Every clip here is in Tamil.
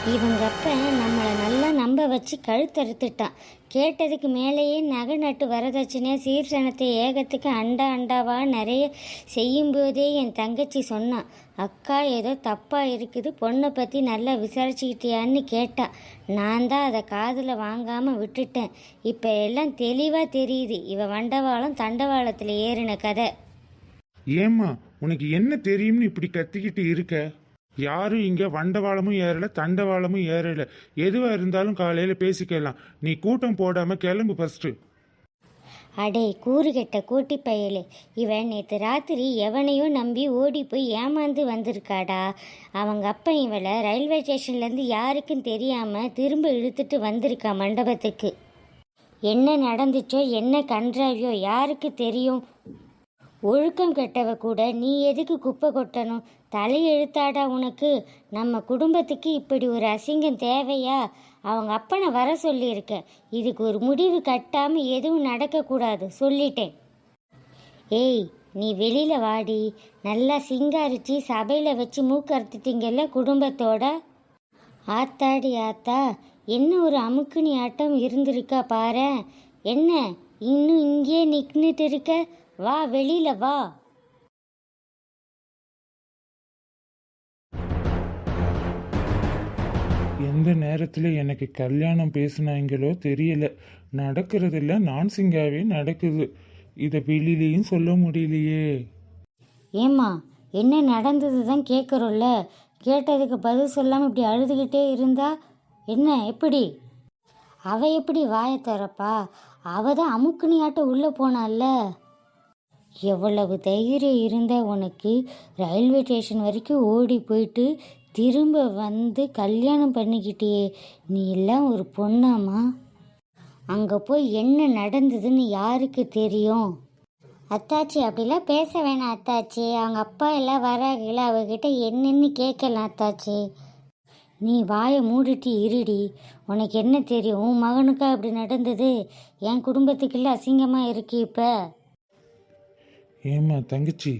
இவங்க அப்ப நம்மளை நல்லா நம்ப வச்சு கழுத்தறுத்துட்டான். கேட்டதுக்கு மேலேயே நகை நட்டு வரதட்சணை சீர்சனத்தை ஏகத்துக்கு அண்டா அண்டாவா நிறைய செய்யும்போதே என் தங்கச்சி சொன்னான், அக்கா ஏதோ தப்பாக இருக்குது, பொண்ணை பற்றி நல்லா விசாரிச்சுக்கிட்டியான்னு கேட்டா. நான் தான் அதை காதில் வாங்காமல் விட்டுட்டேன். இப்போ எல்லாம் தெளிவாக தெரியுது இவ வண்டவாளம் தண்டவாளத்தில் ஏறின கதை. ஏம்மா, உனக்கு என்ன தெரியும்னு இப்படி கத்திக்கிட்டு இருக்க? யாரும் இங்க வண்டவாளமும் ஏறல, தண்டவாளமும் ஏறல. எதுவா இருந்தாலும் காலையில பேசிக்கலாம். நீ கூட்டம் போடாம கிளம்பு ஃபர்ஸ்ட். அடே கூறுகெட்ட கூட்டி பயலே, இவன் நேற்று ராத்திரி எவனையோ நம்பி ஓடி போய் ஏமாந்து வந்திருக்காடா. அவங்க அப்பா இவளை ரயில்வே ஸ்டேஷன்லேருந்து யாருக்கும் தெரியாமல் திரும்ப இழுத்துட்டு வந்திருக்கா மண்டபத்துக்கு. என்ன நடந்துச்சோ என்ன கன்றாவியோ யாருக்கு தெரியும்? ஒழுக்கம் கெட்டவ கூட நீ எதுக்கு குப்பை கொட்டணும்? தலையெழுத்தாடா உனக்கு? நம்ம குடும்பத்துக்கு இப்படி ஒரு அசிங்கம் தேவையா? அவங்க அப்பனை வர சொல்லியிருக்கேன். இதுக்கு ஒரு முடிவு கட்டாமல் எதுவும் நடக்கக்கூடாது சொல்லிட்டேன். ஏய், நீ வெளியில் வாடி. நல்லா சிங்காரிச்சு சபையில் வச்சு மூக்கறுத்துட்டீங்கல்ல குடும்பத்தோட. ஆத்தாடி ஆத்தா, என்ன ஒரு அமுக்குனி ஆட்டம் இருந்திருக்கா பாரு. என்ன இன்னும் இங்கேயே நின்றுட்டு இருக்க? வா, வெளியில வா. எந்த நேரத்துல எனக்கு கல்யாணம் பேசுனாங்களோ தெரியல. நடக்கிறதில்ல நான்சிங்காவே நடக்குது. இதை வெளியிலையும் சொல்ல முடியலையே. ஏம்மா, என்ன நடந்தது தான் கேட்குறோல்ல. கேட்டதுக்கு பதில் சொல்லாமல் இப்படி அழுதுகிட்டே இருந்தா என்ன எப்படி? அவ எப்படி வாயை திறப்பா? அவ தான் அமுக்குனியாட்ட உள்ளே போனால. எவ்வளவு தைரியம் இருந்த உனக்கு? ரயில்வே ஸ்டேஷன் வரைக்கும் ஓடி போயிட்டு திரும்ப வந்து கல்யாணம் பண்ணிக்கிட்டியே, நீ எல்லாம் ஒரு பொண்ணாமா? அங்கே போய் என்ன நடந்ததுன்னு யாருக்கு தெரியும்? அத்தாச்சி, அப்படிலாம் பேச வேணாம் அத்தாச்சி. அவங்க அப்பா எல்லாம் வராங்கள, அவகிட்ட என்னன்னு கேட்கலாம் அத்தாச்சி. நீ வாயை மூடிட்டு இருடி. உனக்கு என்ன தெரியும்? உன் மகனுக்கா அப்படி நடந்தது? என் குடும்பத்துக்குள்ள அசிங்கமாக இருக்கு இப்போ. ஏம்மா தங்கச்சி,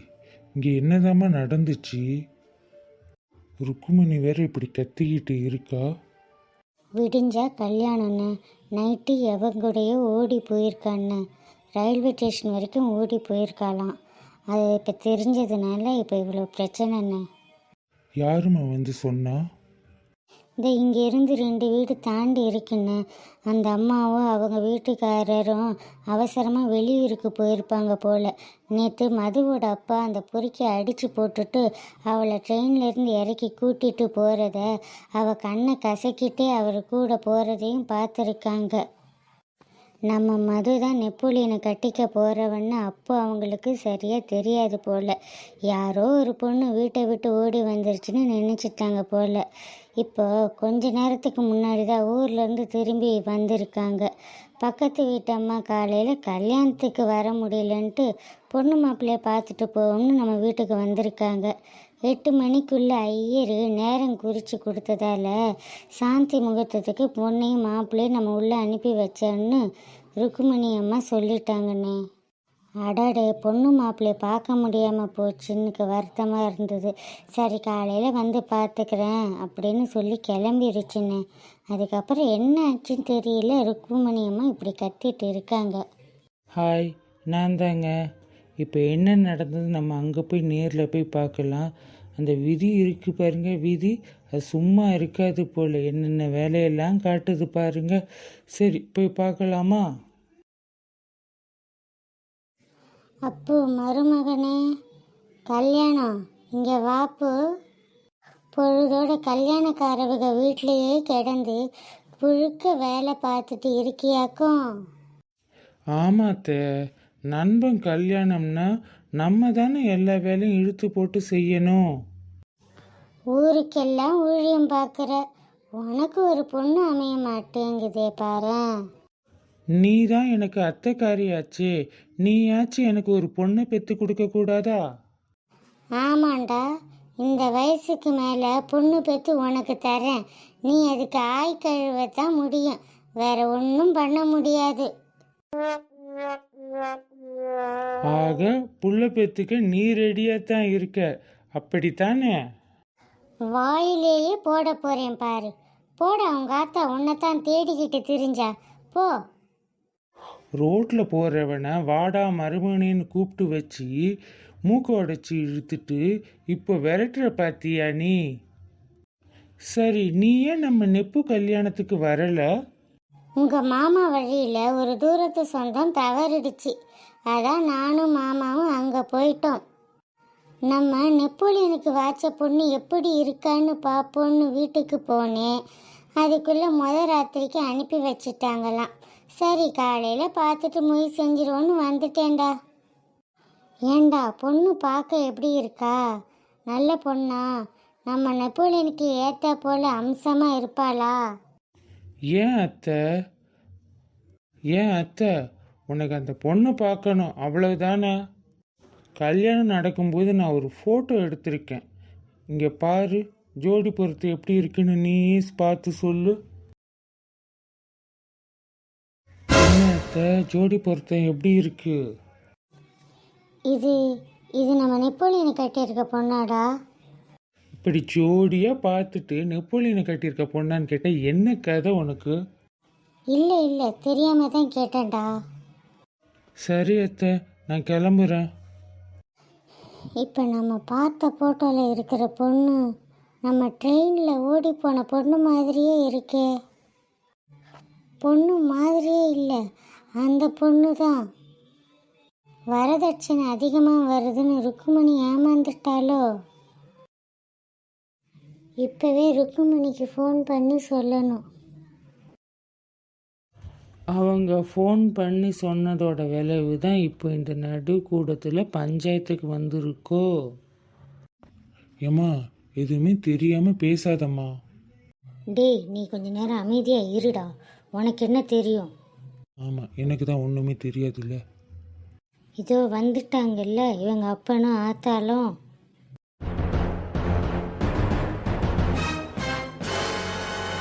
இங்க என்னதாம்மா நடந்துச்சு? ருக்குமணி வேற இப்படி கத்திக்கிட்டு இருக்கா. விடிஞ்சா கல்யாணம்ண்ணே. நைட்டு எவங்கூடையோ ஓடி போயிருக்காண்ணே. ரயில்வே ஸ்டேஷன் வரைக்கும் ஓடி போயிருக்காளாம். அது இப்போ தெரிஞ்சதுனால இப்போ இவ்வளோ பிரச்சனைண்ணே. யாரும்மா வந்து சொன்னா? இந்த இங்கேருந்து 2 வீடு தாண்டி இருக்குண்ணே. அந்த அம்மாவும் அவங்க வீட்டுக்காரரும் அவசரமாக வெளியூருக்கு போயிருப்பாங்க போல். நேற்று மதுவோட அப்பா அந்த பொறுக்கி அடித்து போட்டுட்டு அவளை ட்ரெயின்லேருந்து இறக்கி கூட்டிகிட்டு போகிறத, அவள் கண்ணை கசக்கிட்டே அவர் கூட போகிறதையும் பார்த்துருக்காங்க. நம்ம மது தான் நெப்போலியனை கட்டிக்க போகிறவன்னு அப்போ அவங்களுக்கு சரியாக தெரியாது போல். யாரோ ஒரு பொண்ணு வீட்டை விட்டு ஓடி வந்துருச்சுன்னு நினச்சிட்டாங்க போல். இப்போ கொஞ்ச நேரத்துக்கு முன்னாடி தான் ஊர்லேருந்து திரும்பி வந்திருக்காங்க. பக்கத்து வீட்டம்மா காலையில் கல்யாணத்துக்கு வர முடியலன்ட்டு பொண்ணு மாப்பிள்ளையை பார்த்துட்டு போவோம்னு நம்ம வீட்டுக்கு வந்திருக்காங்க. 8 மணிக்குள்ளே ஐயர் நேரம் குறித்து கொடுத்ததால சாந்தி முகூர்த்தத்துக்கு பொண்ணையும் மாப்பிள்ளையும் நம்ம உள்ளே அனுப்பி வச்சோன்னு ருக்குமணி அம்மா சொல்லிட்டாங்கண்ணே. அடாடே, பொண்ணு மாப்பிள்ளையை பார்க்க முடியாமல் போச்சுன்னுக்கு வருத்தமாக இருந்தது. சரி, காலையில் வந்து பார்த்துக்கிறேன் அப்படின்னு சொல்லி கிளம்பிடுச்சுண்ணே. அதுக்கப்புறம் என்ன ஆச்சுன்னு தெரியல, ருக்குமணி அம்மா இப்படி கத்திட்டு இருக்காங்க. ஹாய், நான் தாங்க. இப்போ என்ன நடந்தது நம்ம அங்கே போய் நேரில் போய் பார்க்கலாம். அந்த விதி இருக்குது பாருங்க, விதி அது சும்மா இருக்காது போல். என்னென்ன வேலையெல்லாம் காட்டுது பாருங்க. சரி, போய் பார்க்கலாமா? அப்பு, மருமகனே, கல்யாணம் இங்கே வாப்பு. பொழுதோட கல்யாணக்காரவங்க வீட்லேயே கிடந்து புழுக்க வேலை பார்த்துட்டு இருக்கியாக்கும். ஆமாத்த, நண்பன் கல்யாணம்னா நம்ம தானே எல்லா வேலையும் இழுத்து போட்டு செய்யணும். ஊருக்கெல்லாம் ஊழியம் பார்க்குற உனக்கு ஒரு பொண்ணு அமைய மாட்டேங்குதே பாரு. நீ தான் எனக்கு அத்தைக்காரியாச்சே, நீயாச்சும் எனக்கு ஒரு பொண்ணை பெற்று கொடுக்க கூடாதா? ஆமாண்டா, இந்த வயசுக்கு மேலே பொண்ணு பெற்று உனக்கு தரேன். நீ அதுக்கு ஆய் கழுவத்தான் முடியும், வேற ஒன்றும் பண்ண முடியாது. ஆக புள்ள பெத்துக்க நீ ரெடியா தான் இருக்க, அப்படித்தானே? வாயிலேயே போட போறேன் பாரு. போடா, உங்க ஆத்தா உன்னைத்தான் தேடிக்கிட்டு திரிஞ்சா. போ. ரோட்டில் போகிறவனை வாடா மருமகனேன்னு கூப்பிட்டு வச்சு மூக்க உடைச்சி இழுத்துட்டு இப்போ விரட்டுற பாத்தியா நீ? சரி, நீ ஏன் நம்ம நெப்பு கல்யாணத்துக்கு வரல? உங்க மாமா வழியில ஒரு தூரத்து சொந்தம் தவறிடுச்சு. அதான் நானும் மாமாவும் அங்க போயிட்டோம். நம்ம நெப்போலியனுக்கு வாச்ச பொண்ணு எப்படி இருக்கான்னு பார்ப்போன்னு வீட்டுக்கு போனேன். அதுக்குள்ள ராத்திரிக்கு அனுப்பி வச்சிட்டாங்களாம். சரி, காலையில பார்த்துட்டு மொய் செஞ்சிருவோன்னு வந்துட்டேன்டா. ஏண்டா, பொண்ணு பார்க்க எப்படி இருக்கா? நல்ல பொண்ணா? நம்ம நெப்போலியனுக்கு ஏத்த போல அம்சமா இருப்பாளா? ஏன் அத்தை உனக்கு அந்த பொண்ணை பார்க்கணும் அவ்வளவுதானே? கல்யாணம் நடக்கும்போது நான் ஒரு ஃபோட்டோ எடுத்திருக்கேன். இங்கே பாரு, ஜோடி பொறுத்து எப்படி இருக்குன்னு நீ பார்த்து சொல்லு. என்ன அத்தை, ஜோடி பொருத்தம் எப்படி இருக்கு? இது இது நம்ம நெப்போலியனை கட்டியிருக்க பொண்ணாடா? இப்படி ஜோடியாக பார்த்துட்டு நெப்போலியனை கட்டியிருக்க பொண்ணான்னு கேட்டால் என்ன கதை உனக்கு? இல்லை இல்லை, தெரியாம தான் கேட்டேன்டா. சரி அத்தை, நான் கிளம்புறேன். இப்போ நம்ம பார்த்த ஃபோட்டோவில் இருக்கிற பொண்ணு நம்ம ட்ரெயினில் ஓடி போன பொண்ணு மாதிரியே இருக்கே. பொண்ணு மாதிரியே இல்லை, அந்த பொண்ணு தான். வரதட்சணை அதிகமாக வருதுன்னு ருக்குமணி ஏமாந்துட்டாலோ? இப்போவே ருக்குமணிக்கு ஃபோன் பண்ணி சொல்லணும். அவங்க ஃபோன் பண்ணி சொன்னதோட விளைவு தான் இப்போ இந்த நடுக்கூடத்தில் பஞ்சாயத்துக்கு வந்திருக்கோ. ஏம்மா, எதுவுமே தெரியாமல் பேசாதம்மா. டேய், நீ கொஞ்ச நேரம் அமைதியாக இருடா. உனக்கு என்ன தெரியும்? ஆமாம், எனக்கு தான் ஒன்றுமே தெரியாதுல்ல. இதோ வந்துட்டாங்கல்ல இவங்க அப்பனும் ஆத்தாலும்.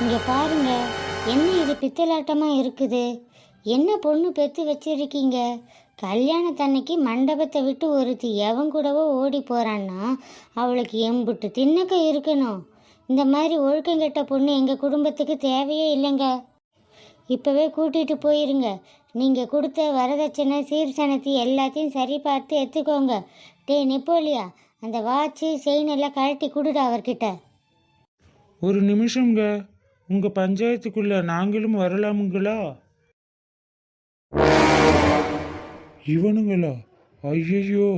இங்கே பாருங்க, என்ன இது பித்தலாட்டமாக இருக்குது? என்ன பொண்ணு பெற்று வச்சிருக்கீங்க? கல்யாணத்தன்னைக்கு மண்டபத்தை விட்டு ஒருத்தி எவன் கூடவோ ஓடி போகிறான்னா அவளுக்கு எம்புட்டு தின்னக்க இருக்கணும். இந்த மாதிரி ஒழுக்கங்கெட்ட பொண்ணு எங்கள் குடும்பத்துக்கு தேவையே இல்லைங்க. இப்போவே கூட்டிகிட்டு போயிருங்க. நீங்கள் கொடுத்த வரதட்சணை சீர்சனத்தி எல்லாத்தையும் சரி பார்த்து எடுத்துக்கோங்க. டே நெப்போலியா, அந்த வாட்சு செயின் எல்லாம் கழட்டி கொடுடா அவர்கிட்ட. ஒரு நிமிஷங்க, உங்கள் பஞ்சாயத்துக்குள்ள நாங்களும் வரலாமுங்களா? இவனுங்களா? ஐயையோ,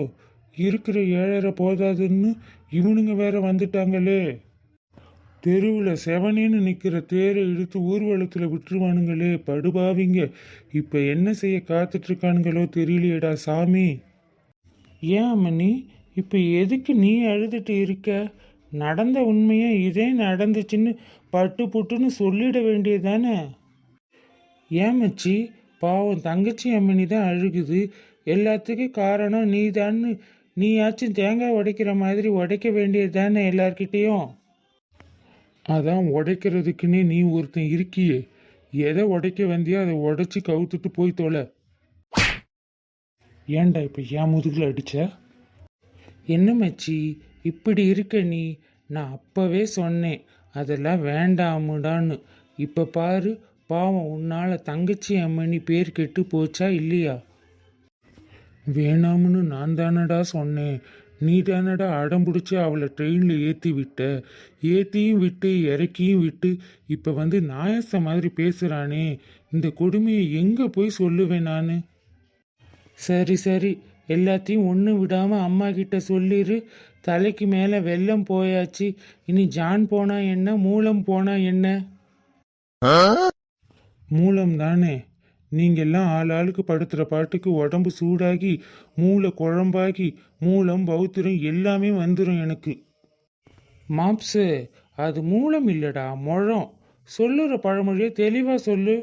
இருக்கிற 7:30 போதாதுன்னு இவனுங்க வேற வந்துட்டாங்களே. தெருவில் செவனேன்னு நிற்கிற தேரை இழுத்து ஊர்வலத்தில் விட்டுருவானுங்களே, படுபாவிங்க. இப்போ என்ன செய்ய காத்துட்ருக்கானுங்களோ தெரியலையேடா சாமி. ஏன் அம்மனி, இப்போ எதுக்கு நீ அழுதுட்டு இருக்க? நடந்த உண்மையை இதே நடந்துச்சுன்னு பட்டு புட்டுன்னு சொல்லிட வேண்டியதானே? ஏன் மச்சி, பாவம் தங்கச்சி அம்மனி தான் அழுகுது. எல்லாத்துக்கும் காரணம் நீதான்னு நீயாச்சும் தேங்காய் உடைக்கிற மாதிரி உடைக்க வேண்டியது தானே எல்லார்கிட்டேயும். அதான் உடைக்கிறதுக்குன்னே நீ ஒருத்தன் இருக்கியே. எதை உடைக்க வந்தியோ அதை உடைச்சி கவுத்துட்டு போய் தொலை. ஏன்டா இப்போ ஏன் முதுகில் அடிச்ச? என்ன மச்சி இப்படி இருக்க நீ? நான் அப்போவே சொன்னேன் அதெல்லாம் வேண்டாமுடான்னு. இப்போ பாரு, பாவம் உன்னால் தங்கச்சி அம்மனி பேர் கெட்டு போச்சா இல்லையா? வேணாம்னு நான் தானடா சொன்னேன். நீ தானடா அடம் பிடிச்சி அவளை ட்ரெயினில் ஏற்றி விட்ட. ஏற்றியும் விட்டு இறக்கியும் விட்டு இப்போ வந்து நாயச மாதிரி பேசுகிறானே. இந்த கொடுமையை எங்கே போய் சொல்லுவேன் நான்? சரி சரி, எல்லாத்தையும் ஒன்று விடாமல் அம்மா கிட்ட சொல்லிடு. தலைக்கு மேலே வெள்ளம் போயாச்சு. இனி ஜான் போனா என்ன, மூலம் போனா என்ன? மூலம் தானே. நீங்கெல்லாம் ஆளுக்கு படுத்துகிற பாட்டுக்கு உடம்பு சூடாகி மூளை குழம்பாகி மூலம் பௌத்திரம் எல்லாமே வந்துடும் எனக்கு. மாப்ஸு, அது மூலம் இல்லைடா, முழம். சொல்லுற பழமொழியை தெளிவாக சொல்லு.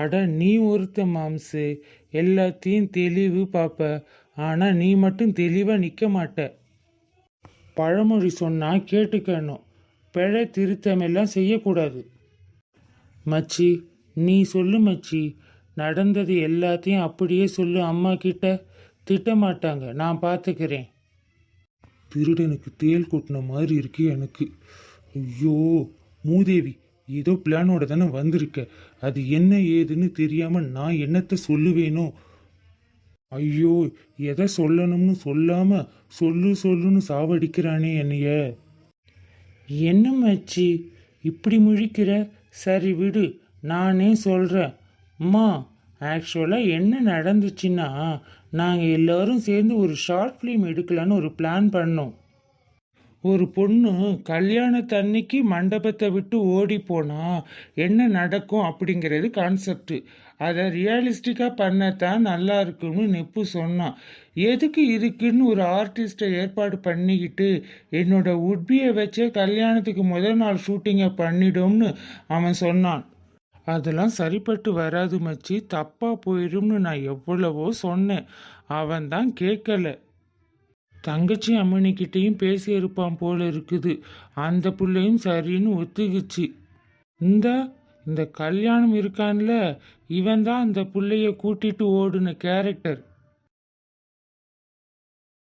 அட நீ ஒருத்த மாம்சு, எல்லாத்தையும் தெளிவு பார்ப்ப. ஆனால் நீ மட்டும் தெளிவாக நிற்க மாட்ட. பழமொழி சொன்னால் கேட்டுக்கணும். பிழை திருத்தமெல்லாம் செய்யக்கூடாது. மச்சி, நீ சொல்லு மச்சி. நடந்தது எல்லாத்தையும் அப்படியே சொல்லு. அம்மா கிட்ட திட்ட மாட்டாங்க, நான் பார்த்துக்கிறேன். திருடனுக்கு தேல் கொட்டின மாதிரி இருக்கு எனக்கு. ஐயோ, மூதேவி ஏதோ பிளானோட தானே வந்திருக்க, அது என்ன ஏதுன்னு தெரியாம நான் என்னத்த சொல்லுவேனோ. ஐயோ, எதை சொல்லணும்னு சொல்லாம சொல்லுன்னு சாவடிக்கிறானே என்னைய. என்ன மச்சி இப்படி முழிக்கிற? சரி விடு, நானே சொல்கிறேன். அம்மா, ஆக்சுவலாக என்ன நடந்துச்சுன்னா, நாங்கள் எல்லோரும் சேர்ந்து ஒரு ஷார்ட் ஃபிலிம் எடுக்கலான்னு ஒரு பிளான் பண்ணோம். ஒரு பொண்ணு கல்யாணத்தன்னைக்கு மண்டபத்தை விட்டு ஓடி போனா என்ன நடக்கும் அப்படிங்கிறது கான்செப்ட். அதை ரியலிஸ்டிக்காக பண்ணத்தான் நல்லா இருக்குன்னு நெப்பு சொன்னான். எதுக்கு இதுக்குன்னு ஒரு ஆர்டிஸ்ட்டை ஏற்பாடு பண்ணிக்கிட்டு என்னோட உட்பியை வச்சே கல்யாணத்துக்கு முதல் நாள் ஷூட்டிங்கை பண்ணிடும்னு அவன் சொன்னான். அதெல்லாம் சரிப்பட்டு வராது மச்சி, தப்பாக போயிடும்னு நான் எவ்வளவோ சொன்னேன். அவன் தான் கேட்கல. தங்கச்சி அம்மனிக்கிட்டேயும் பேசியிருப்பான் போல இருக்குது. அந்த பிள்ளையும் சரின்னு ஒத்துக்குச்சு. இந்த கல்யாணம் இருக்கான்ல, இவன் தான் அந்த பிள்ளைய கூட்டிட்டு ஓடுன கேரக்டர்.